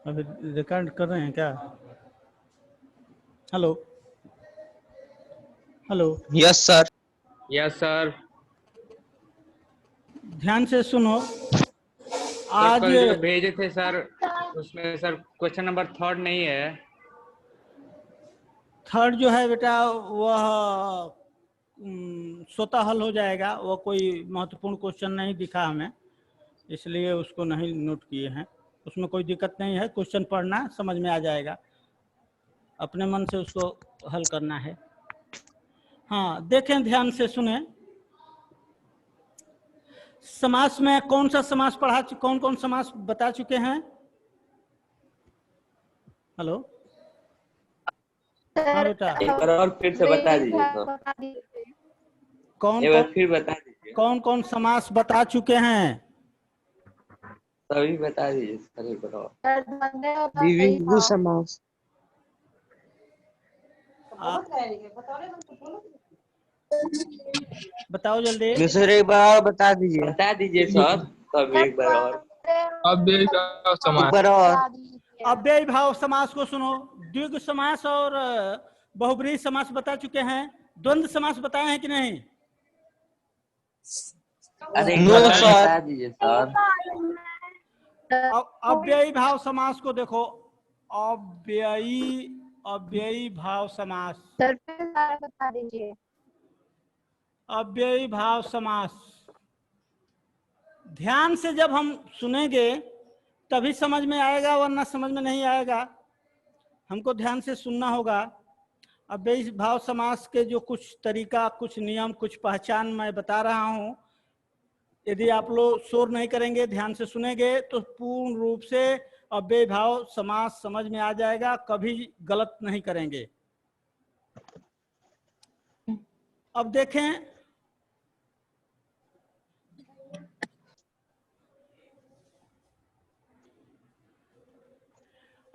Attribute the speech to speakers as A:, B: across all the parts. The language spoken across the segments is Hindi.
A: अभी रिकॉर्ड कर रहे हैं क्या? Hello hello.
B: Yes sir.
C: Yes sir.
A: ध्यान से सुनो।
C: सर
A: आज
C: कल जो भेजे थे सर, उसमें सर क्वेश्चन नंबर 3 नहीं है।
A: थर्ड जो है बेटा वह स्वतः हल हो जाएगा। वह कोई महत्वपूर्ण क्वेश्चन नहीं दिखा हमें, इसलिए उसको नहीं नोट किए हैं। उसमें कोई दिक्कत नहीं है, क्वेश्चन पढ़ना समझ में आ जाएगा, अपने मन से उसको हल करना है। हाँ देखें, ध्यान से सुने। समास में कौन सा समास पढ़ा, कौन कौन समास बता चुके हैं? हेलो। हाँ बेटा,
D: एक बार और फिर से बता दीजिए सर।
A: कौन
D: एक बार
A: कौन
D: फिर बता दीजिए।
A: कौन कौन समास बता चुके हैं?
D: सभी बता दीजिए सर एक बार और।
B: द्विगु समास।
A: बताओ जल्दी।
B: सर एक बार और बता दीजिए।
D: बता दीजिए सर तब एक बार और।
B: एक बार और।
A: अव्ययी भाव समास को सुनो। द्विगु समास और बहुब्रीहि समास बता चुके हैं। द्वंद्व समास बताए हैं कि नहीं?
D: अरे
B: नो सर।
D: बता दीजिए सर।
A: अव्ययी भाव समास को देखो। अव्ययी भाव समास।
E: सर फिर सारा बता दीजिए।
A: अव्ययी भाव समास ध्यान से जब हम सुनेंगे तभी समझ में आएगा, वरना समझ में नहीं आएगा। हमको ध्यान से सुनना होगा। अव्ययी भाव समास के जो कुछ तरीका, कुछ नियम, कुछ पहचान मैं बता रहा हूं। यदि आप लोग शोर नहीं करेंगे, ध्यान से सुनेंगे, तो पूर्ण रूप से अव्ययी भाव समास समझ में आ जाएगा, कभी गलत नहीं करेंगे। अब देखें,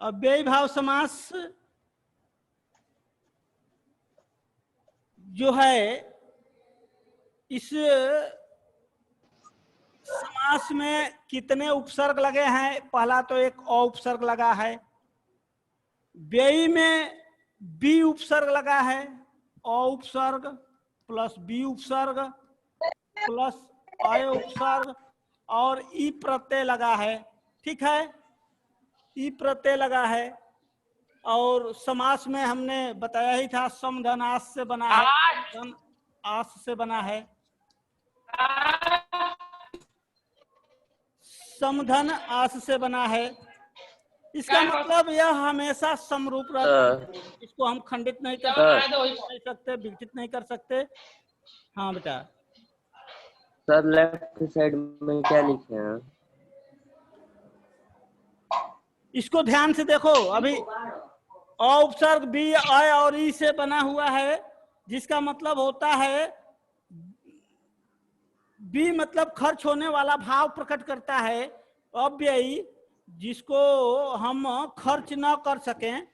A: अव्ययी भाव समास जो है, इस समास में कितने उपसर्ग लगे हैं? पहला तो एक अ उपसर्ग लगा है। व्ययी में बी उपसर्ग लगा है। अ उपसर्ग प्लस बी उपसर्ग प्लस अय उपसर्ग और ई प्रत्यय लगा है। ठीक है, ई प्रत्यय लगा है। और समास में हमने बताया ही था, सम धन आस से बना है। धन आस से बना है। समधन आस से बना है। इसका मतलब यह हमेशा समरूप रहता है। इसको हम खंडित नहीं कर सकते, विघटित नहीं कर सकते। हाँ बेटा।
D: सर लेफ्ट साइड में क्या लिखे हैं?
A: इसको ध्यान से देखो। अभी अ उपसर्ग बी, अ और ई से बना हुआ है, जिसका मतलब होता है बी मतलब खर्च होने वाला भाव प्रकट करता है। अव्ययी जिसको हम खर्च न कर सकें,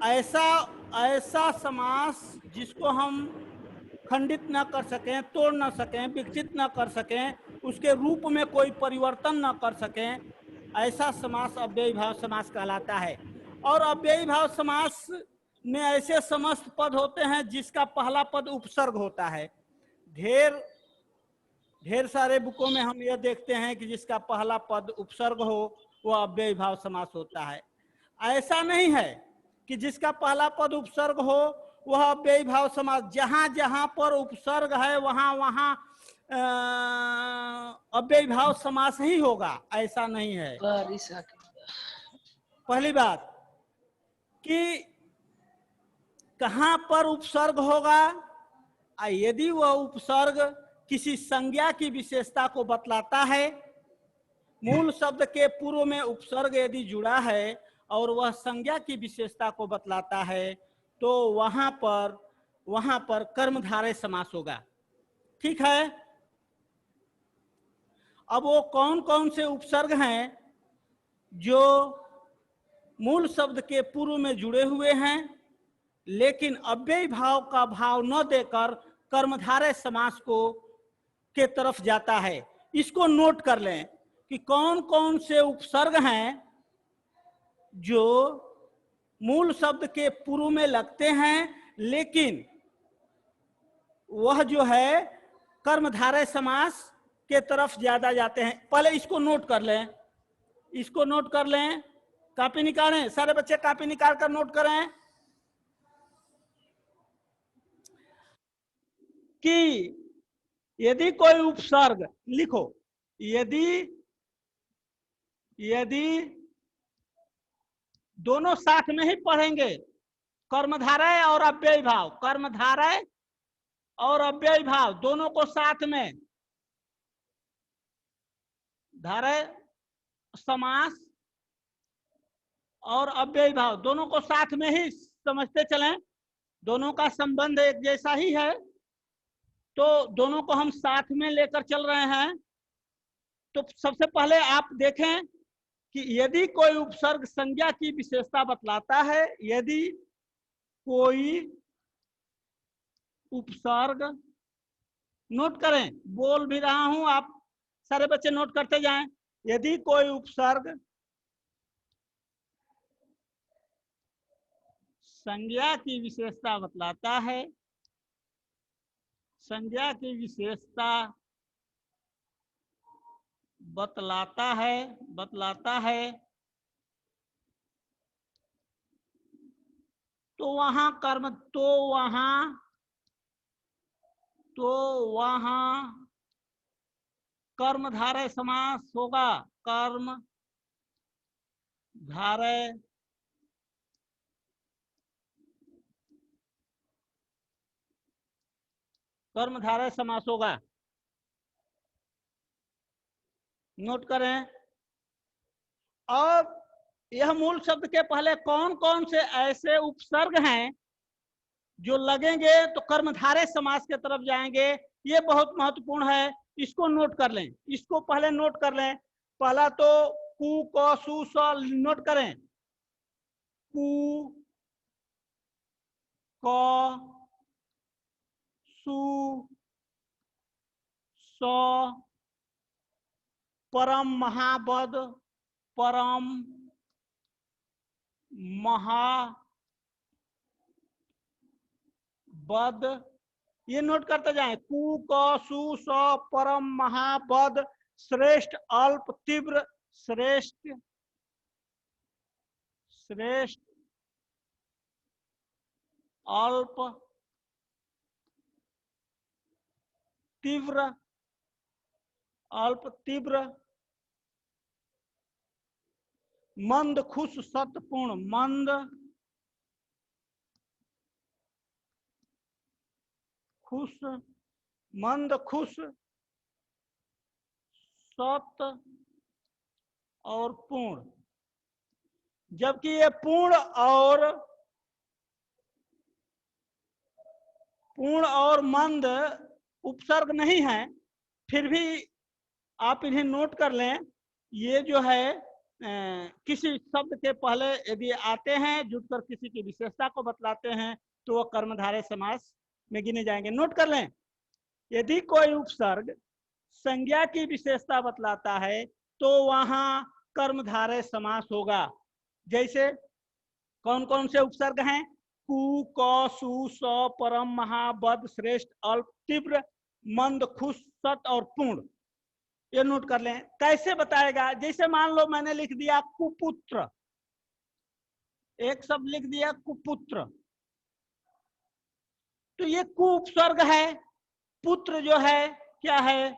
A: ऐसा समास जिसको हम खंडित न कर सकें, तोड़ न सकें, विकसित न कर सकें, उसके रूप में कोई परिवर्तन न कर सकें, ऐसा समास अव्ययी भाव समास कहलाता है। और अव्ययी भाव समास में ऐसे समस्त पद होते हैं जिसका पहला पद उपसर्ग होता है। ढेर सारे बुकों में हम यह देखते हैं कि जिसका पहला पद उपसर्ग हो वह अव्ययी भाव समास होता है। ऐसा नहीं है कि जिसका पहला पद उपसर्ग हो वह अव्ययी भाव समास। जहां जहां पर उपसर्ग है वहां वहां अव्ययी भाव समास ही होगा, ऐसा नहीं है। पहली बात कि कहां पर उपसर्ग होगा, यदि वह उपसर्ग किसी संज्ञा की विशेषता को बतलाता है, मूल शब्द के पूर्व में उपसर्ग यदि जुड़ा है और वह संज्ञा की विशेषता को बतलाता है, तो वहां पर कर्मधारय समास होगा। ठीक है। अब वो कौन कौन से उपसर्ग हैं जो मूल शब्द के पूर्व में जुड़े हुए हैं लेकिन अव्ययी भाव का भाव न देकर कर्मधारय समास को के तरफ जाता है? इसको नोट कर लें। कि कौन कौन से उपसर्ग हैं जो मूल शब्द के पूर्व में लगते हैं, लेकिन वह जो है कर्मधारय समास के तरफ ज्यादा जाते हैं। पहले इसको नोट कर लें, इसको नोट कर लें, कॉपी निकालें, सारे बच्चे कॉपी निकाल कर नोट करें कि यदि कोई उपसर्ग, लिखो, यदि दोनों साथ में ही पढ़ेंगे, कर्मधारय और अव्ययी भाव, कर्मधारय और अव्ययी भाव दोनों को साथ में, धारय समास और अव्ययी भाव दोनों को साथ में ही समझते चलें, दोनों का संबंध एक जैसा ही है, तो दोनों को हम साथ में लेकर चल रहे हैं। तो सबसे पहले आप देखें कि यदि कोई उपसर्ग संज्ञा की विशेषता बतलाता है, यदि कोई उपसर्ग, नोट करें, बोल भी रहा हूं, आप सारे बच्चे नोट करते जाएं, यदि कोई उपसर्ग संज्ञा की विशेषता बतलाता है, संज्ञा की विशेषता बतलाता है तो वहां कर्म, तो वहां कर्मधारय समास होगा, कर्मधारय समास होगा। नोट करें। अब यह मूल शब्द के पहले कौन कौन से ऐसे उपसर्ग हैं जो लगेंगे तो कर्मधारय समास के तरफ जाएंगे, ये बहुत महत्वपूर्ण है, इसको नोट कर लें, इसको पहले नोट कर लें। पहला तो कु, क, सु, स, नोट करें, कु, क, सु, स, परम महाबद, परम महाबद, ये नोट करते जाएं, कु, क, सु, स, परम महाबद, श्रेष्ठ, अल्प, तीव्र, श्रेष्ठ, अल्प, तीव्र, अल्प, तीव्र, मंद, खुश, सत्पूर्ण, मंद, खुश, मंद, खुश, सत और पूर्ण। जबकि ये पूर्ण और मंद उपसर्ग नहीं है, फिर भी आप इन्हें नोट कर लें। ये जो है किसी शब्द के पहले यदि आते हैं, जुटकर किसी की विशेषता को बतलाते हैं, तो वह कर्मधारय समास में गिने जाएंगे। नोट कर लें, यदि कोई उपसर्ग संज्ञा की विशेषता बतलाता है तो वहां कर्मधारय समास होगा। जैसे कौन कौन से उपसर्ग हैं? कु, क, सु, स, परम महाबद, श्रेष्ठ, अल्प, तीव्र, मंद, खुश, सत और पूर्ण। ये नोट कर लें। कैसे बताएगा? जैसे मान लो मैंने लिख दिया कुपुत्र, एक शब्द लिख दिया कुपुत्र, तो ये कु उपसर्ग है, पुत्र जो है क्या है?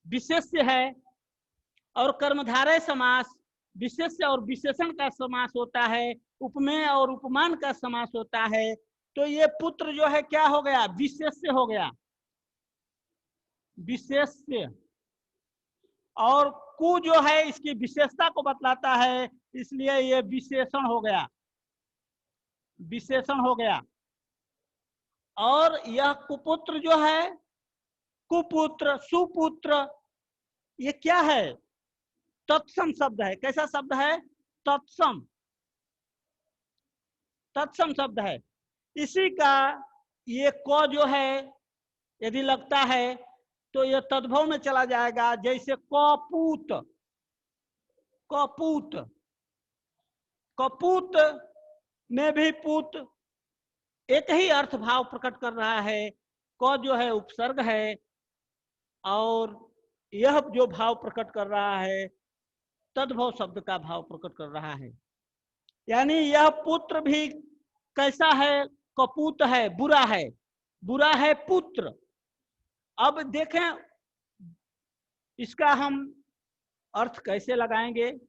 A: विशेष्य है, और कर्मधारय समास विशेष्य और विशेषण का समास होता है, उपमेय और उपमान का समास होता है। तो ये पुत्र जो है क्या हो गया? विशेष्य हो गया, विशेष्य। और कु जो है इसकी विशेषता को बतलाता है, इसलिए ये विशेषण हो गया, विशेषण हो गया। और यह कुपुत्र जो है, कुपुत्र, सुपुत्र, ये क्या है? तत्सम शब्द है। कैसा शब्द है? तत्सम, तत्सम शब्द है। इसी का ये क जो है यदि लगता है तो ये तद्भव में चला जाएगा। जैसे कपूत, कपूत, कपूत में भी पूत एक ही अर्थ भाव प्रकट कर रहा है। क जो है उपसर्ग है और यह जो भाव प्रकट कर रहा है तद्भव शब्द का भाव प्रकट कर रहा है। यानी यह पुत्र भी कैसा है? कपूत है, बुरा है, बुरा है पुत्र। अब देखें इसका हम अर्थ कैसे लगाएंगे।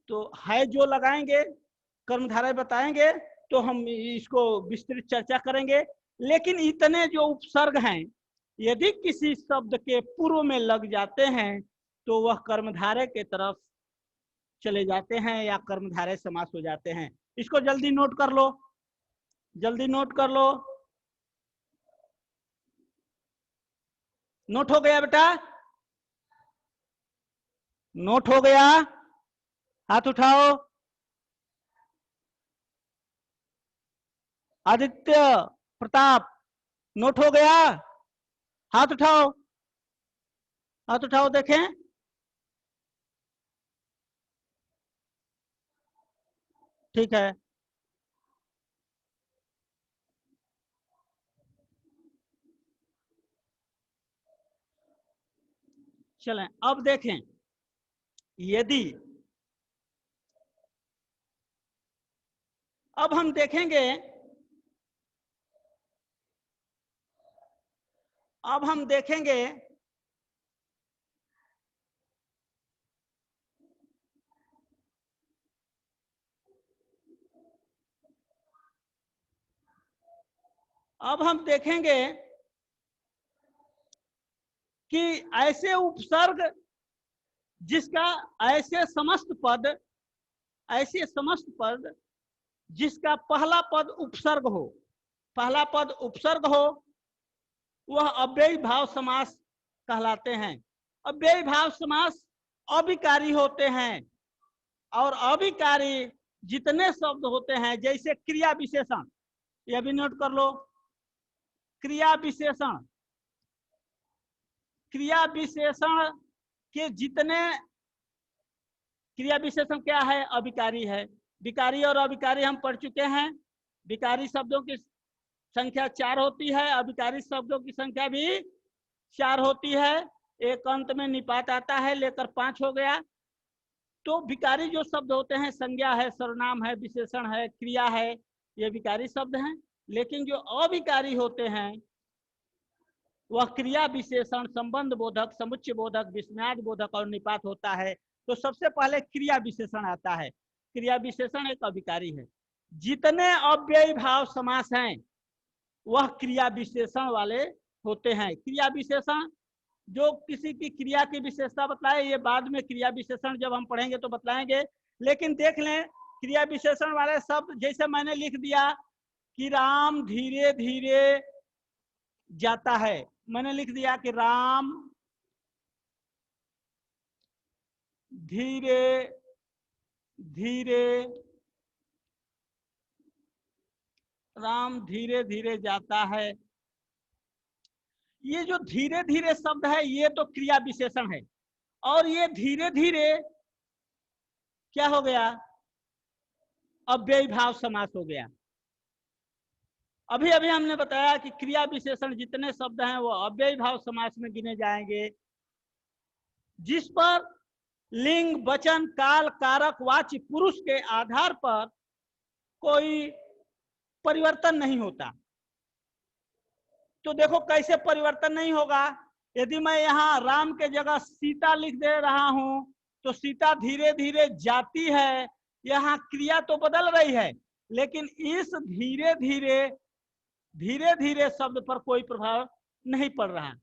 A: तो है जो लगाएंगे, कर्मधारय बताएंगे तो हम इसको विस्तृत चर्चा करेंगे। लेकिन इतने जो उपसर्ग हैं यदि किसी शब्द के पूर्व में लग जाते हैं तो वह कर्मधारय के तरफ चले जाते हैं या कर्मधारय समास हो जाते हैं। इसको जल्दी नोट कर लो, जल्दी नोट कर लो। नोट हो गया बेटा? नोट हो गया? हाथ उठाओ। आदित्य, प्रताप, नोट हो गया? हाथ उठाओ, हाथ उठाओ देखें। ठीक है, चलें अब देखें। यदि अब हम देखेंगे, अब हम देखेंगे अब हम देखेंगे कि ऐसे उपसर्ग जिसका ऐसे समस्त पद जिसका पहला पद उपसर्ग हो, पहला पद उपसर्ग हो, वह अव्ययी भाव समास कहलाते हैं। अव्ययी भाव समास अविकारी होते हैं और अविकारी जितने शब्द होते हैं जैसे क्रिया विशेषण, यह भी नोट कर लो। क्रिया विशेषण, क्रिया विशेषण के जितने क्रिया विशेषण क्या है? अविकारी है। विकारी और अविकारी हम पढ़ चुके हैं। विकारी शब्दों की संख्या 4 होती है, अविकारी शब्दों की संख्या भी 4 होती है। एक अंत में निपात आता है, लेकर 5 हो गया। तो विकारी जो शब्द होते हैं, संज्ञा है, सर्वनाम है, विशेषण है, क्रिया है, ये विकारी शब्द हैं। लेकिन जो अविकारी होते हैं वह क्रिया विशेषण, संबंध बोधक, समुच्चय बोधक, विस्मयादि बोधक और निपात होता है। तो सबसे पहले क्रिया विशेषण आता है। क्रिया विशेषण एक अविकारी है। जितने अव्ययी भाव समास हैं वह क्रिया विशेषण वाले होते हैं। क्रिया विशेषण जो किसी की क्रिया की विशेषता बतलाए, ये बाद में क्रिया विशेषण जब हम पढ़ेंगे तो बतलाएंगे। लेकिन देख लें क्रिया विशेषण वाले शब्द, जैसे मैंने लिख दिया कि राम धीरे धीरे जाता है, मैंने लिख दिया कि राम धीरे धीरे, राम धीरे धीरे जाता है। ये जो धीरे धीरे शब्द है ये तो क्रिया विशेषण है, और ये धीरे धीरे क्या हो गया? अव्ययी भाव समास हो गया। अभी अभी हमने बताया कि क्रिया विशेषण जितने शब्द हैं वो अव्ययी भाव समास में गिने जाएंगे, जिस पर लिंग, वचन, काल, कारक, वाच्य, पुरुष के आधार पर कोई परिवर्तन नहीं होता। तो देखो कैसे परिवर्तन नहीं होगा। यदि मैं यहाँ राम के जगह सीता लिख दे रहा हूं तो सीता धीरे धीरे जाती है, यहाँ क्रिया तो बदल रही है, लेकिन इस धीरे धीरे शब्द पर कोई प्रभाव नहीं पड़ रहा।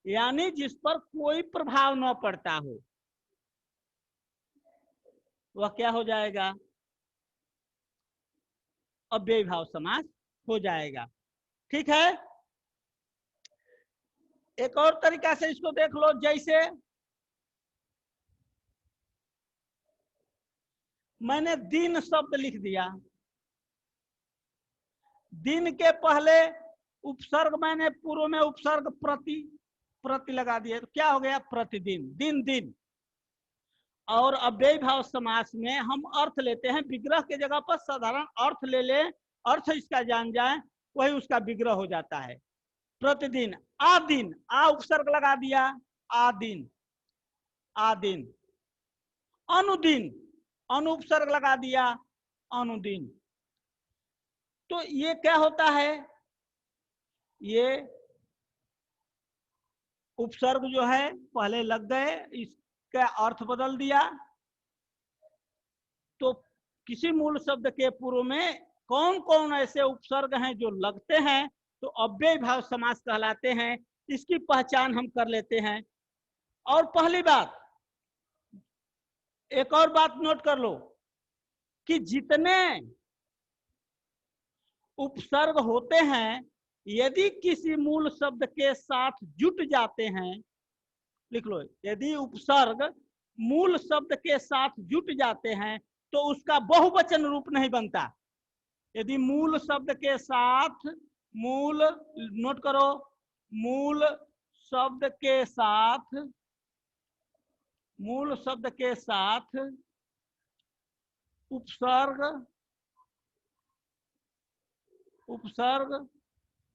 A: यानी जिस पर कोई प्रभाव न पड़ता हो वह क्या हो जाएगा? अव्ययी भाव समास हो जाएगा। ठीक है, एक और तरीका से इसको देख लो। जैसे मैंने दिन शब्द लिख दिया, दिन के पहले उपसर्ग मैंने पूर्व में उपसर्ग प्रति लगा दिया, तो क्या हो गया? प्रतिदिन, दिन दिन। और अव्ययी भाव समास में हम अर्थ लेते हैं, विग्रह के जगह पर साधारण अर्थ ले ले, अर्थ इसका जान जाए, वही उसका विग्रह हो जाता है। प्रतिदिन, आ दिन, आ उपसर्ग लगा दिया, आ दिन, आ दिन। अनुदिन, अनु उपसर्ग लगा दिया, अनुदिन। तो ये क्या होता है, ये उपसर्ग जो है पहले लग गए, इसका अर्थ बदल दिया। तो किसी मूल शब्द के पूर्व में कौन कौन ऐसे उपसर्ग हैं जो लगते हैं तो अव्ययी भाव समास कहलाते हैं, इसकी पहचान हम कर लेते हैं। और पहली बात, एक और बात नोट कर लो कि जितने उपसर्ग होते हैं यदि किसी मूल शब्द के साथ जुट जाते हैं, लिख लो, यदि उपसर्ग मूल शब्द के साथ जुट जाते हैं तो उसका बहुवचन रूप नहीं बनता। यदि मूल शब्द के साथ, मूल, नोट करो, मूल शब्द के साथ, मूल शब्द के साथ उपसर्ग, उपसर्ग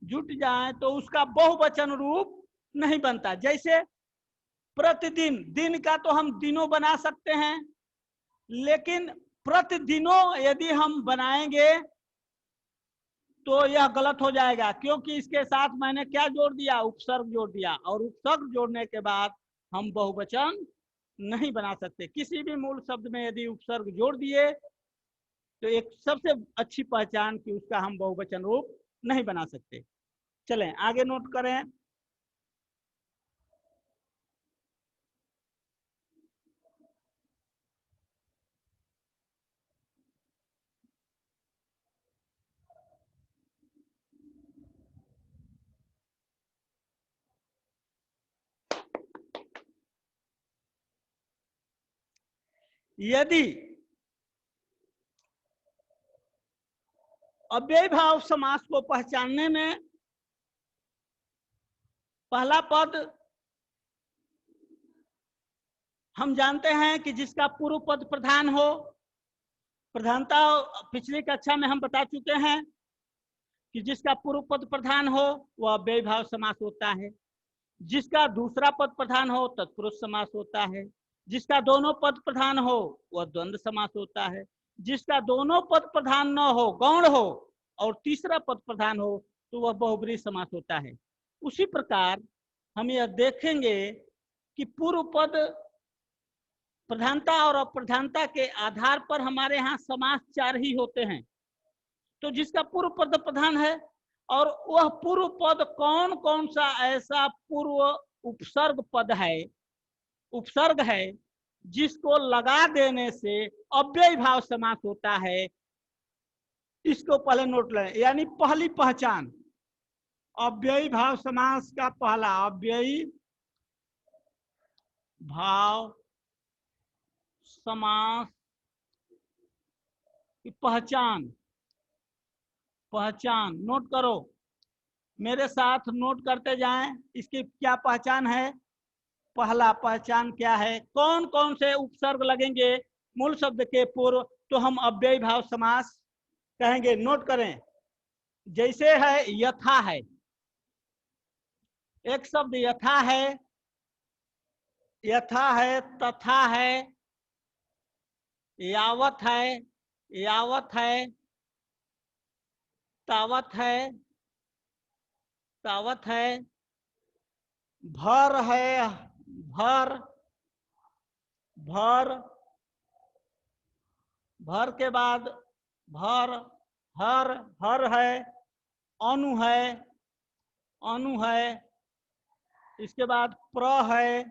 A: जुट जाए तो उसका बहुवचन रूप नहीं बनता। जैसे प्रतिदिन, दिन का तो हम दिनों बना सकते हैं, लेकिन प्रतिदिनों यदि हम बनाएंगे तो यह गलत हो जाएगा, क्योंकि इसके साथ मैंने क्या जोड़ दिया, उपसर्ग जोड़ दिया, और उपसर्ग जोड़ने के बाद हम बहुवचन नहीं बना सकते। किसी भी मूल शब्द में यदि उपसर्ग जोड़ दिए तो एक सबसे अच्छी पहचान कि उसका हम बहुवचन रूप नहीं बना सकते। चलें आगे नोट करें। यदि अव्ययी भाव समास को पहचानने में पहला पद हम जानते हैं कि जिसका पूर्व पद प्रधान हो, प्रधानता पिछली कक्षा में हम बता चुके हैं कि जिसका पूर्व पद प्रधान हो वह अव्ययी भाव समास होता है। जिसका दूसरा पद प्रधान हो तत्पुरुष समास होता है। जिसका दोनों पद प्रधान हो वह द्वंद्व समास होता है। जिसका दोनों पद प्रधान न हो, गौण हो, और तीसरा पद प्रधान हो तो वह बहुब्रीहि समास होता है। उसी प्रकार हम यह देखेंगे कि पूर्व पद प्रधानता और अप्रधानता के आधार पर हमारे यहाँ समास 4 ही होते हैं। तो जिसका पूर्व पद प्रधान है, और वह पूर्व पद कौन कौन सा ऐसा पूर्व उपसर्ग पद है, उपसर्ग है जिसको लगा देने से अव्ययी भाव समास होता है, इसको पहले नोट लें। यानी पहली पहचान अव्ययी भाव समास का, पहला अव्ययी भाव समास की पहचान, पहचान नोट करो, मेरे साथ नोट करते जाएं। इसकी क्या पहचान है, पहला पहचान क्या है, कौन कौन से उपसर्ग लगेंगे मूल शब्द के पूर्व तो हम अव्ययी भाव समास कहेंगे। नोट करें, जैसे है यथा है, एक शब्द यथा है, यथा है, तथा है, यावत है, यावत है, तावत है, तावत है, भर है, भर, भर, भर के बाद भर, हर, हर है, अनु है, अनु है, इसके बाद प्र है,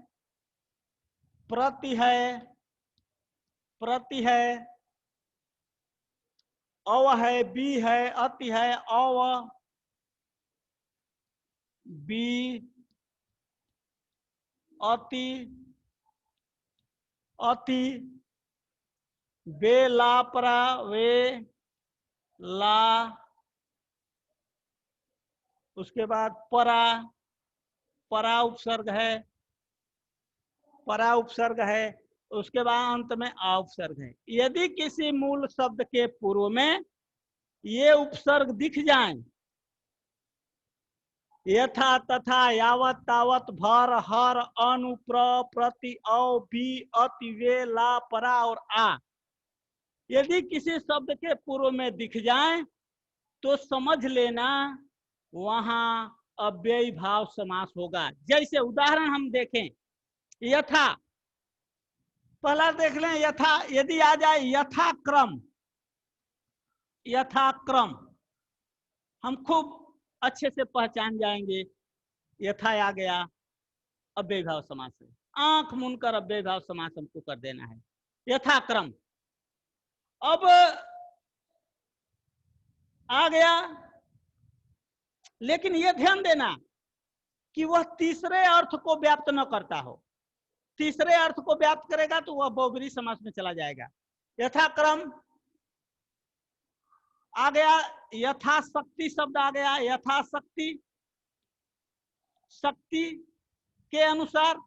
A: प्रति है, प्रति है, अव है, बी है, अति है, अव, बी, अति, अति, बे, ला, परा, वे, ला, उसके बाद परा, परा उपसर्ग है, परा उपसर्ग है, उसके बाद अंत में आ उपसर्ग है। यदि किसी मूल शब्द के पूर्व में ये उपसर्ग दिख जाएं, यथा, तथा, यावत, तावत, भर, हर, अनु, प्र, प्रति, औ, भी, अति, वे, ला, परा और आ, यदि किसी शब्द के पूर्व में दिख जाए तो समझ लेना वहां अव्ययी भाव समास होगा। जैसे उदाहरण हम देखें, यथा, पहला देख लें, यथा यदि आ जाए यथाक्रम, यथाक्रम हम खूब अच्छे से पहचान जाएंगे। यथा आ गया, अव्ययी भाव समास है, आंख मूंदकर अव्ययी भाव समास हमको कर देना है, यथाक्रम। अब आ गया, लेकिन यह ध्यान देना कि वह तीसरे अर्थ को व्याप्त न करता हो। तीसरे अर्थ को व्याप्त करेगा तो वह बहुब्रीहि समास में चला जाएगा। यथाक्रम आ गया, यथाशक्ति शब्द आ गया, यथाशक्ति, शक्ति के अनुसार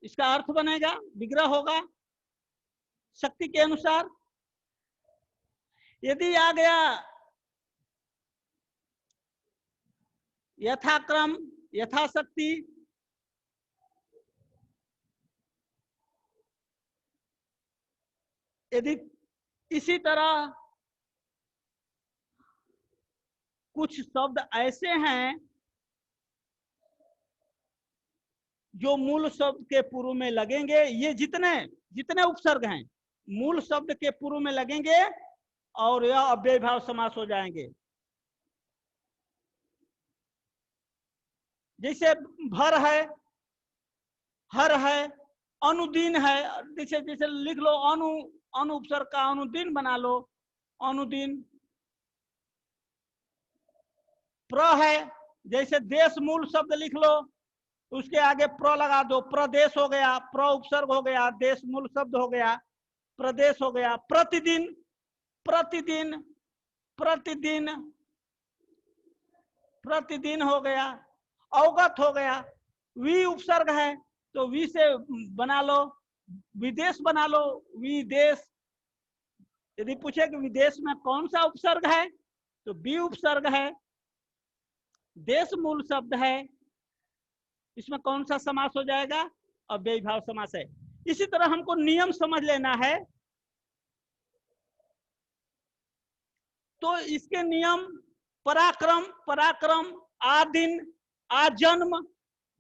A: इसका अर्थ बनेगा, विग्रह होगा, शक्ति के अनुसार। यदि आ गया यथाक्रम, यथाशक्ति, यदि इसी तरह कुछ शब्द ऐसे हैं जो मूल शब्द के पूर्व में लगेंगे, ये जितने जितने उपसर्ग हैं मूल शब्द के पूर्व में लगेंगे और यह अव्ययी भाव समास हो जाएंगे। जैसे भर है, हर है, अनुदीन है, जैसे जैसे लिख लो अनु, अनु उपसर्ग का अनुदीन बना लो, अनुदीन। प्र है, जैसे देश मूल शब्द लिख लो, उसके आगे प्र लगा दो, प्रदेश हो गया, प्र उपसर्ग हो गया, देश मूल शब्द हो गया, प्रदेश हो गया। प्रतिदिन, प्रतिदिन, प्रतिदिन, प्रतिदिन हो गया, अवगत हो गया। वी उपसर्ग है तो वी से बना लो, विदेश बना लो, विदेश। यदि पूछे कि विदेश में कौन सा उपसर्ग है तो बी उपसर्ग है, देश मूल शब्द है, इसमें कौन सा समास हो जाएगा? अव्ययी भाव समास है। इसी तरह हमको नियम समझ लेना है, तो इसके नियम पराक्रम, पराक्रम, आदिन, आजन्म,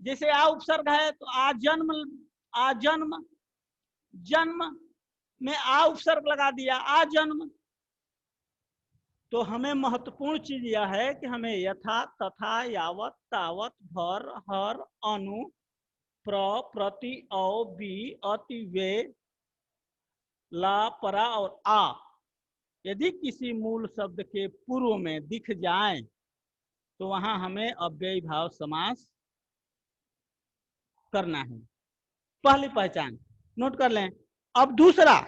A: जैसे आ उपसर्ग है तो आजन्म, आजन्म, जन्म में आ उपसर्ग लगा दिया, आजन्म। तो हमें महत्वपूर्ण चीज यह है कि हमें यथा, तथा, यावत, तावत, भर, हर, अनु, प्र, प्रति, औ, बी, अति, वे, ला, परा और आ, यदि किसी मूल शब्द के पूर्व में दिख जाए तो वहां हमें अव्ययी भाव समास करना है। पहली पहचान नोट कर लें। अब दूसरा,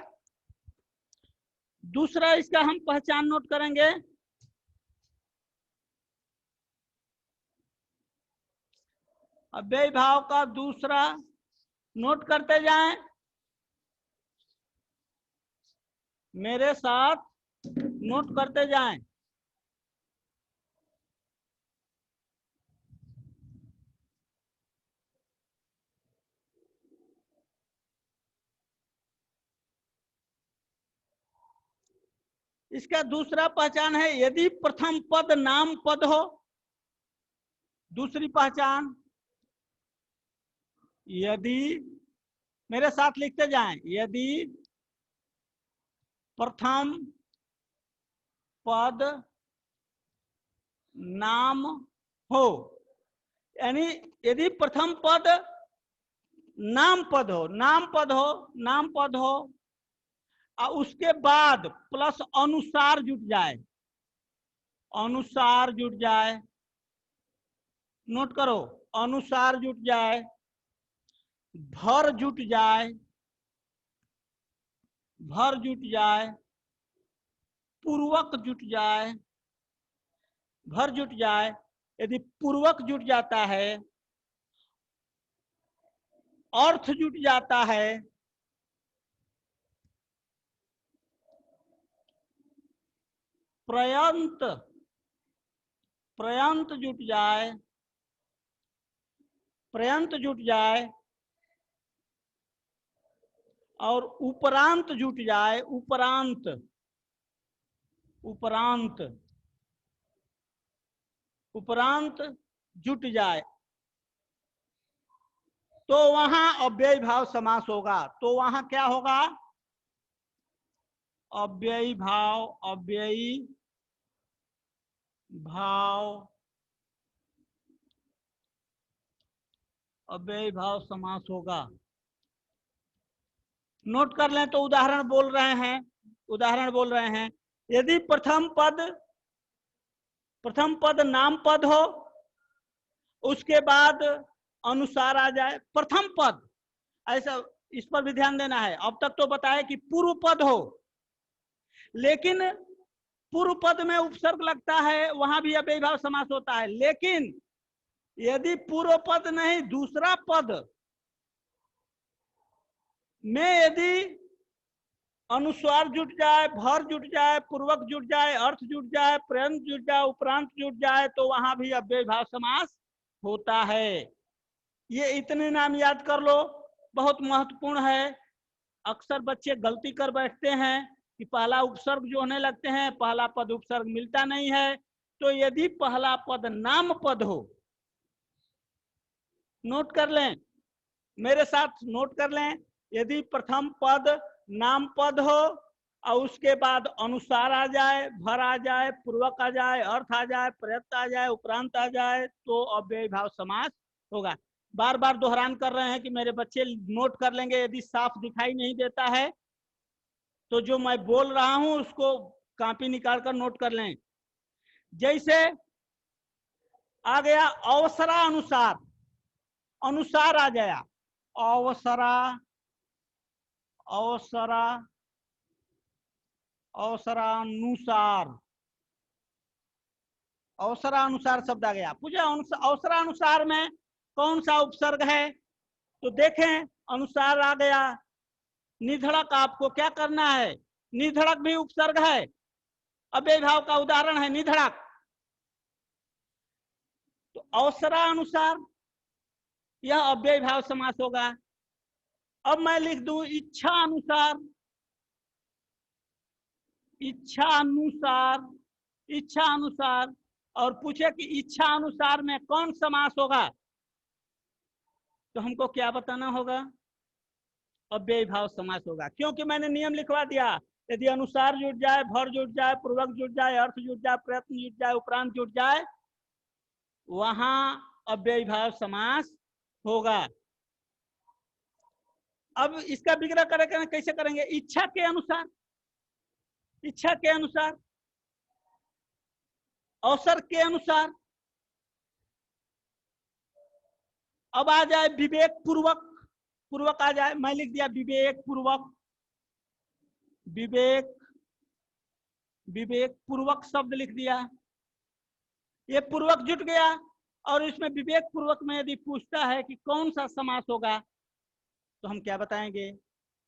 A: दूसरा इसका हम पहचान नोट करेंगे। अव्ययी भाव का दूसरा नोट करते जाएं, मेरे साथ नोट करते जाएं। इसका दूसरा पहचान है, यदि प्रथम पद नाम पद हो। दूसरी पहचान, यदि, मेरे साथ लिखते जाएं, यदि प्रथम पद नाम हो, यानी यदि प्रथम पद नाम पद हो, नाम पद हो, नाम पद हो, और उसके बाद प्लस अनुसार जुट जाए, अनुसार जुट जाए, नोट करो, अनुसार जुट जाए, भर जुट जाए, भर जुट जाए, पूर्वक जुट जाए, भर जुट जाए। यदि पूर्वक जुट जाता है अर्थ जुट जाता है, प्रयंत प्रयंत जुट जाए, प्रयंत जुट जाए और उपरांत जुट जाए, उपरांत उपरांत उपरांत जुट जाए, तो वहां अव्ययी भाव समास होगा। तो वहां क्या होगा? अव्ययी भाव, अव्ययी भाव, अव्ययी भाव समास होगा। नोट कर लें। तो उदाहरण बोल रहे हैं, उदाहरण बोल रहे हैं। यदि प्रथम पद नाम पद हो, उसके बाद अनुसार आ जाए। प्रथम पद, ऐसा इस पर भी ध्यान देना है। अब तक तो बताया कि पूर्व पद हो, लेकिन पूर्व पद में उपसर्ग लगता है, वहां भी अव्ययी भाव समास होता है। लेकिन यदि पूर्व पद नहीं, दूसरा पद में यदि अनुस्वार जुट जाए, भर जुट जाए, पूर्वक जुट जाए, अर्थ जुट जाए, प्रयंत जुट जाए, उपरांत जुट जाए, तो वहां भी अव्ययी भाव समास होता है। ये इतने नाम याद कर लो, बहुत महत्वपूर्ण है। अक्सर बच्चे गलती कर बैठते हैं कि पहला उपसर्ग जो होने लगते हैं, पहला पद उपसर्ग मिलता नहीं है। तो यदि पहला पद नाम पद हो, नोट कर लें, मेरे साथ नोट कर लें। यदि प्रथम पद नाम पद हो और उसके बाद अनुसार आ जाए, भर आ जाए, पूर्वक आ जाए, अर्थ आ जाए, प्रयत्न आ जाए, उपरांत आ जाए, तो अव्ययी भाव समास होगा। बार बार दोहरान कर रहे हैं कि मेरे बच्चे नोट कर लेंगे। यदि साफ दिखाई नहीं देता है तो जो मैं बोल रहा हूं उसको कॉपी निकाल कर नोट कर लें। जैसे आ गया अवसरा अनुसार, अनुसार आ गया, अवसरा, अवसरा, अवसरानुसार, अवसरानुसार शब्द आ गया। पूछे अवसरानुसार में कौन सा उपसर्ग है? तो देखें, अनुसार आ गया। निधड़क, आपको क्या करना है? निधड़क भी उपसर्ग है, अव्ययी भाव का उदाहरण है निधड़क। तो अवसरानुसार यह अव्ययी भाव समास होगा। अब मैं लिख दूं इच्छा अनुसार, इच्छा अनुसार, इच्छा अनुसार, और पूछे कि इच्छा अनुसार में कौन समास होगा, तो हमको क्या बताना होगा? अव्ययी भाव समास होगा, क्योंकि मैंने नियम लिखवा दिया। यदि अनुसार जुट जाए, भर जुट जाए, पूर्वक जुट जाए, अर्थ जुट जाए, प्रयत्न जुट जाए, उपरांत जुट जाए, वहां अव्ययी भाव समास होगा। अब इसका विग्रह करेंगे, कैसे करेंगे? इच्छा के अनुसार, इच्छा के अनुसार, अवसर के अनुसार। अब आ जाए विवेक पूर्वक, पूर्वक आ जाए। मैं लिख दिया विवेक पूर्वक, विवेक, विवेक पूर्वक शब्द लिख दिया। ये पूर्वक जुट गया, और इसमें विवेक पूर्वक में यदि पूछता है कि कौन सा समास होगा, तो हम क्या बताएंगे?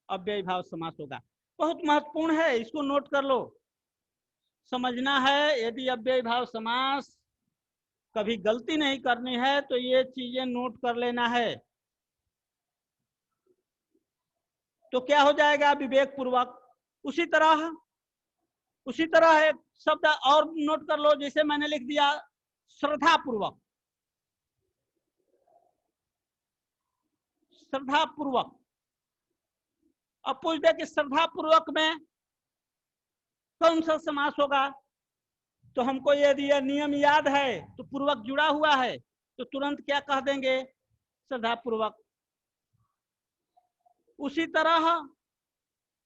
A: अव्ययी भाव समास होगा। बहुत महत्वपूर्ण है, इसको नोट कर लो, समझना है। यदि अव्ययी भाव समास कभी गलती नहीं करनी है तो ये चीजें नोट कर लेना है। तो क्या हो जाएगा? विवेक पूर्वक। उसी तरह एक शब्द और नोट कर लो, जैसे मैंने लिख दिया श्रद्धा पूर्वक, श्रद्धा पूर्वक। अब पूछ दे कि श्रद्धा पूर्वक में कौन सा समास होगा, तो हमको यदि यह नियम याद है, तो पूर्वक जुड़ा हुआ है, तो तुरंत क्या कह देंगे? श्रद्धा पूर्वक। उसी तरह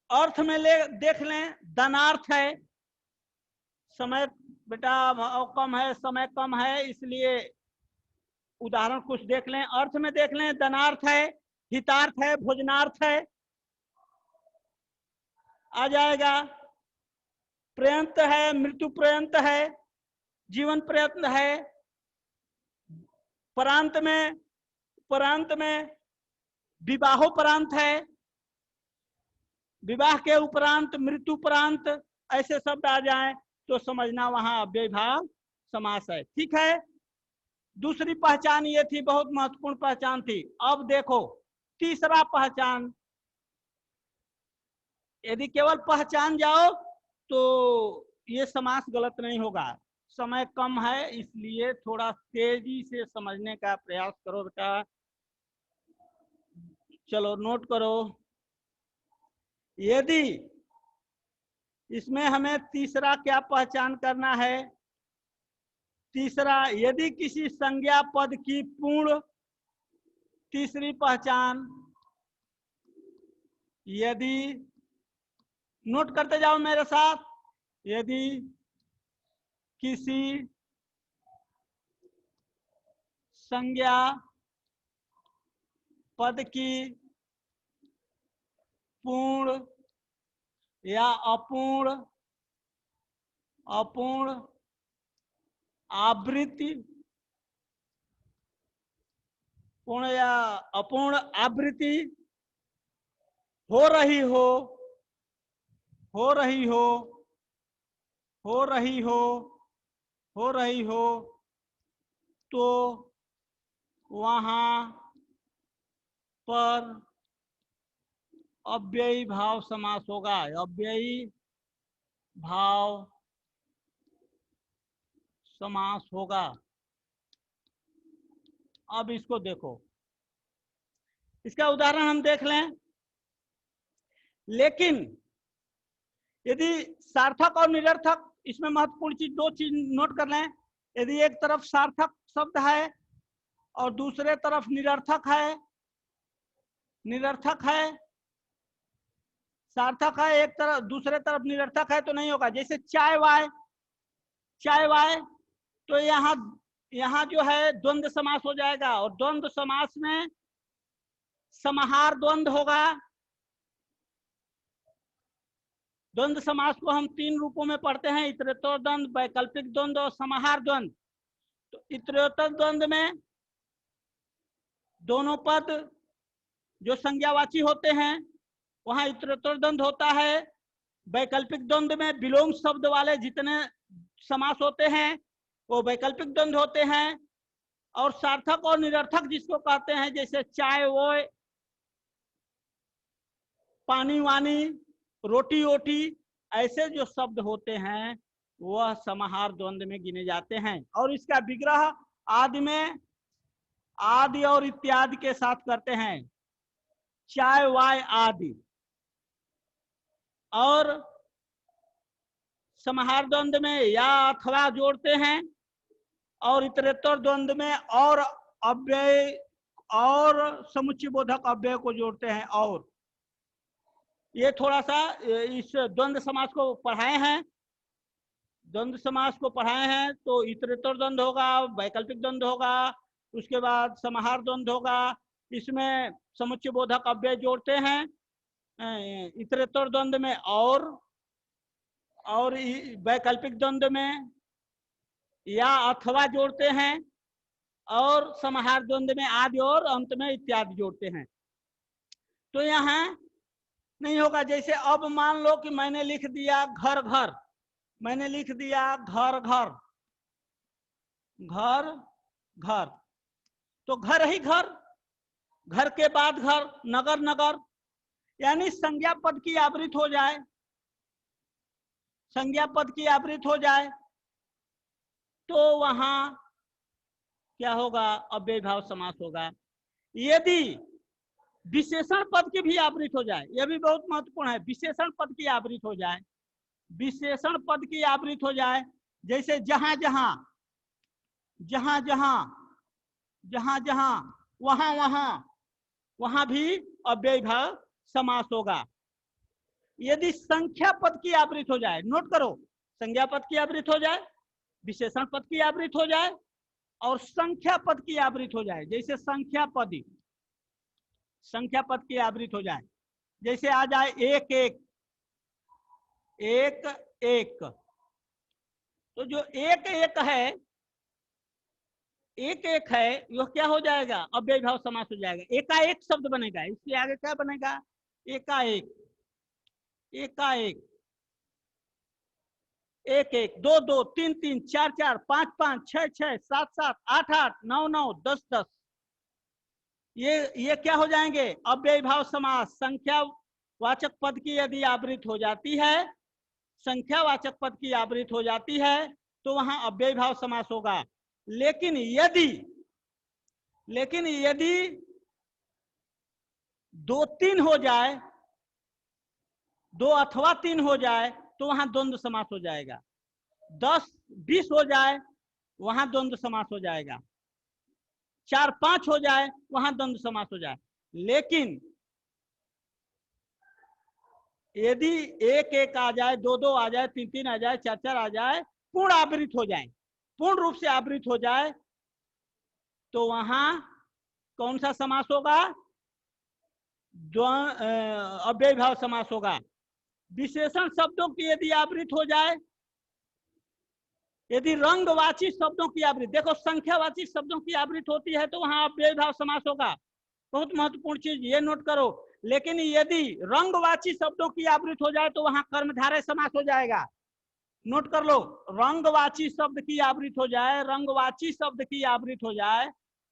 A: अर्थ में देख लें, धनार्थ है। समय बेटा कम है, समय कम है, इसलिए उदाहरण कुछ देख लें। अर्थ में देख लें, धनार्थ है, हितार्थ है, भोजनार्थ है, आ जाएगा। प्रयंत है, मृत्यु प्रयंत है, जीवन प्रयत्न है। परांत में विवाहोपरांत है, विवाह के उपरांत, मृत्युपरांत, ऐसे शब्द आ जाए तो समझना वहां अव्ययीभाव समास है। ठीक है, दूसरी पहचान ये थी, बहुत महत्वपूर्ण पहचान थी। अब देखो तीसरा पहचान, यदि केवल पहचान जाओ तो ये समास गलत नहीं होगा। समय कम है इसलिए थोड़ा तेजी से समझने का प्रयास करो बेटा। चलो नोट करो। यदि इसमें हमें तीसरा क्या पहचान करना है, तीसरा, यदि किसी संज्ञा पद की पूर्ण, तीसरी पहचान, यदि, नोट करते जाओ मेरे साथ, यदि किसी संज्ञा पद की पूर्ण या अपूर्ण आवृत्ति, पूर्ण या अपूर्ण आवृत्ति हो रही हो, हो रही हो, हो रही हो, हो रही हो, तो वहां पर अव्ययी भाव समास होगा। अव्ययी भाव समास होगा। अब इसको देखो, इसका उदाहरण हम देख लें। लेकिन यदि सार्थक और निरर्थक, इसमें महत्वपूर्ण चीज, दो चीज नोट कर लें। यदि एक तरफ सार्थक शब्द है और दूसरे तरफ निरर्थक है, निरर्थक है, सार्थक है एक तरफ, दूसरे तरफ निरर्थक है तो नहीं होगा। जैसे चाय वाय, चाय वाय, तो यहाँ जो है द्वंद्व समास हो जाएगा, और द्वंद्व समास में समाहार द्वंद्व होगा। द्वंद्व समास को हम तीन रूपों में पढ़ते हैं, इतरेतर द्वंद्व, वैकल्पिक द्वंद्व और समाहार द्वंद्व। तो इतरेतर द्वंद्व में दोनों पद जो संज्ञावाची होते हैं वहां इतरेतर द्वंद्व होता है। वैकल्पिक द्वंद्व में विलोम शब्द वाले जितने समास होते हैं वो वैकल्पिक द्वंद्व होते हैं। और सार्थक और निरर्थक जिसको कहते हैं, जैसे चाय वो, पानी वानी, रोटी ओटी, ऐसे जो शब्द होते हैं वह समाहार द्वंद्व में गिने जाते हैं। और इसका विग्रह आदि में आदि और इत्यादि के साथ करते हैं, चाय वाय आदि। और समाहार द्वंद्व में या अथवा जोड़ते हैं, और इतरेतर द्वंद्व में और अव्यय और समुच्चय बोधक अव्यय को जोड़ते हैं। और ये थोड़ा सा इस द्वंद्व समास को पढ़ाए हैं, द्वंद्व समास को पढ़ाए हैं। तो इतरेतर द्वंद्व होगा, वैकल्पिक द्वंद्व होगा, उसके बाद समाहार द्वंद्व होगा। इसमें समुच्चय बोधक अव्यय जोड़ते हैं इतरेतर द्वंद्व में, और वैकल्पिक द्वंद्व में या अथवा जोड़ते हैं, और समाहार द्वंद्व में आदि और अंत में इत्यादि जोड़ते हैं। तो यहाँ नहीं होगा। जैसे अब मान लो कि मैंने लिख दिया घर घर, मैंने लिख दिया घर घर, घर घर, तो घर ही घर, घर के बाद घर, नगर नगर, यानी संज्ञा पद की आवृत्ति हो जाए, संज्ञा पद की आवृत्ति हो जाए तो वहां क्या होगा, अव्ययी भाव समास होगा। यदि विशेषण पद की भी आवृत्ति हो जाए, यह भी बहुत महत्वपूर्ण है, विशेषण पद की आवृत्ति हो जाए, विशेषण पद की आवृत्ति हो जाए, जैसे जहां जहां, जहां जहां, जहां जहां, वहां वहां, वहां भी अव्ययी भाव समास होगा। यदि संख्या पद की आवृत्ति हो जाए, नोट करो, संज्ञा पद की आवृत्ति हो जाए, विशेषण पद की आवृत्ति हो जाए और संख्या पद की आवृत्ति हो जाए, जैसे संख्या पदी, संख्या पद की आवृत्ति हो जाए, जैसे आ जाए एक एक, एक एक, तो जो एक एक है एक एक है, यह क्या हो जाएगा? अव्ययी भाव समास हो जाएगा, एकाएक शब्द बनेगा। इसके आगे क्या बनेगा? एकाएक, एकाएक, एक एक, दो दो, तीन तीन, चार चार, पांच पांच, छह छह, सात सात, आठ आठ, नौ नौ, 10 10। ये क्या हो जाएंगे? अव्ययी भाव समास। संख्या वाचक पद की यदि आवृत्ति हो जाती है, संख्या वाचक पद की आवृत्ति हो जाती है तो वहां अव्ययी भाव समास होगा। लेकिन यदि 2 3 हो जाए, 2 अथवा 3 हो जाए तो वहां द्वंद्व समास हो जाएगा। 10 20 हो जाए वहां द्वंद्व समास हो जाएगा। 4 5 हो जाए वहां द्वंद्व समास हो जाए। लेकिन यदि 1 1 आ जाए, 2 2 आ जाए, 3 3 आ जाए, 4 4 आ जाए, पूर्ण आवृत हो जाए, पूर्ण रूप से आवृत हो जाए, तो वहां कौन सा समास होगा? अव्ययी भाव समास होगा। विशेषण शब्दों की यदि आवृत हो जाए, यदि रंगवाची शब्दों की आवृत्ति, देखो संख्यावाची शब्दों की आवृत्ति होती है तो वहां अव्ययी भाव समास होगा। बहुत महत्वपूर्ण चीज ये नोट करो। लेकिन यदि रंगवाची शब्दों की आवृत्ति हो जाए तो वहां कर्मधारय समास हो जाएगा। नोट कर लो, रंगवाची शब्द की आवृत्ति हो जाए, रंगवाची शब्द की आवृत्ति हो जाए,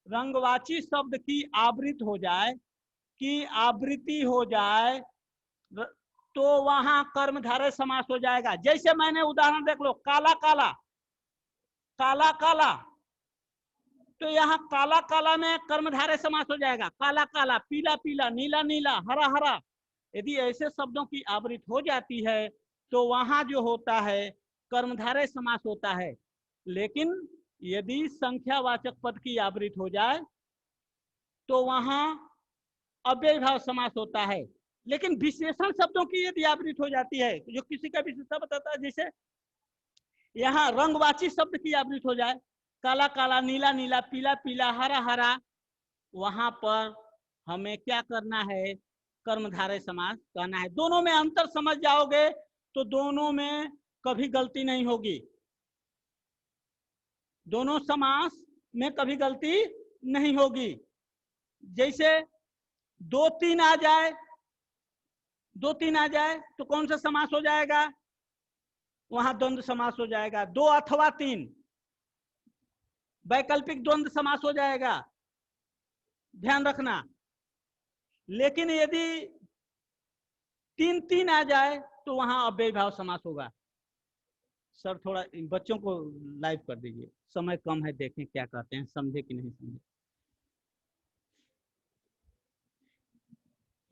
A: रंगवाची शब्द की आवृत्ति हो जाए, की आवृत्ति हो जाए, तो वहां कर्मधारय समास हो जाएगा। जैसे मैंने उदाहरण देख लो, काला काला, काला काला, तो यहाँ काला काला में कर्मधारय समास हो जाएगा। काला काला, पीला पीला, नीला नीला, हरा हरा। यदि ऐसे शब्दों की आवृत्ति हो जाती है तो वहां जो होता है कर्मधारय समास होता है। लेकिन यदि संख्यावाचक पद की आवृत्ति हो जाए तो वहां अव्ययी भाव समास होता है। लेकिन विशेषण शब्दों की यदि आवृत्ति हो जाती है, जो किसी का विशेषण बताता है, जैसे यहाँ रंगवाची शब्द की आवृत्ति हो जाए, काला काला, नीला नीला, पीला पीला, हरा हरा, वहां पर हमें क्या करना है? कर्मधारय समास करना है। दोनों में अंतर समझ जाओगे तो दोनों में कभी गलती नहीं होगी। दोनों समास में कभी गलती नहीं होगी। जैसे 2 3 आ जाए, 2 3 आ जाए तो कौन सा समास हो जाएगा? वहां द्वंद्व समास हो जाएगा। 2 अथवा 3 वैकल्पिक द्वंद्व समास हो जाएगा, ध्यान रखना। लेकिन यदि 3 3 आ जाए तो वहां अव्ययी भाव समास होगा। सर थोड़ा बच्चों को लाइव कर दीजिए, समय कम है, देखें क्या कहते हैं, समझे कि नहीं समझे।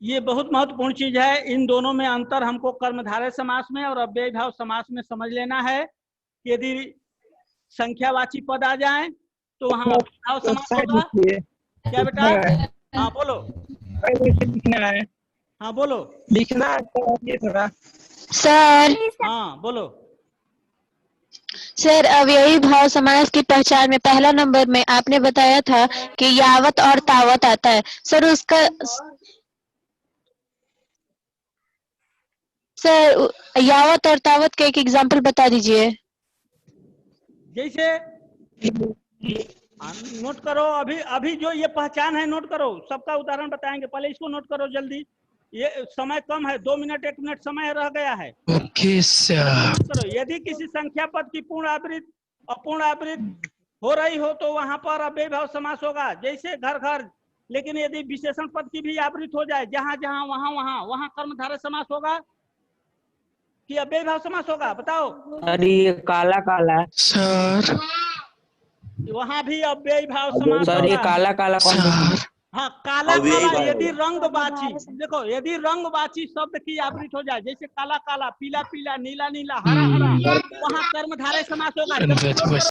A: ये बहुत महत्वपूर्ण चीज है। इन दोनों में अंतर हमको कर्मधारय समास में और अव्ययी भाव समास में समझ लेना है। यदि संख्यावाची पद आ जाए तो वहां भाव समास होगा। क्या बेटा? हाँ बोलो।
B: लिखना है,
A: हाँ बोलो।
B: लिखना है थोड़ा।
F: सर
A: हाँ बोलो।
F: सर अव्ययी भाव समास की पहचान में पहला नंबर में आपने बताया था कि यावत और तावत आता है। सर उसका सर यावत और तावत का एक एग्जाम्पल बता दीजिए।
A: जैसे नोट करो, अभी जो ये पहचान है नोट करो, सबका उदाहरण बताएंगे, पहले इसको नोट करो जल्दी। ये समय कम है, 2 मिनट 1 मिनट समय रह गया है।
B: Okay sir.
A: करो, यदि किसी संख्या पद की पूर्ण आवृत्ति अपूर्ण आवृत्ति हो रही हो तो वहां पर अव्ययी भाव समास होगा। जैसे घर घर। लेकिन यदि विशेषण पद की भी आवृत्ति हो जाए, जहां जहां वहां वहां वहां कर्मधारय समास होगा कि अव्ययी भाव समास होगा? बताओ।
D: सर ये काला काला,
B: सर
A: वहां भी अव्ययी भाव समास
D: सर ये
A: होगा।
D: काला काला कौन सा?
A: हाँ, काला काला यदि रंगवाची, देखो यदि रंगवाची शब्द की आवृत्ति हो जाए, जैसे काला काला, पीला पीला, नीला नीला, हरा हरा, वहां कर्मधारय समास होगा।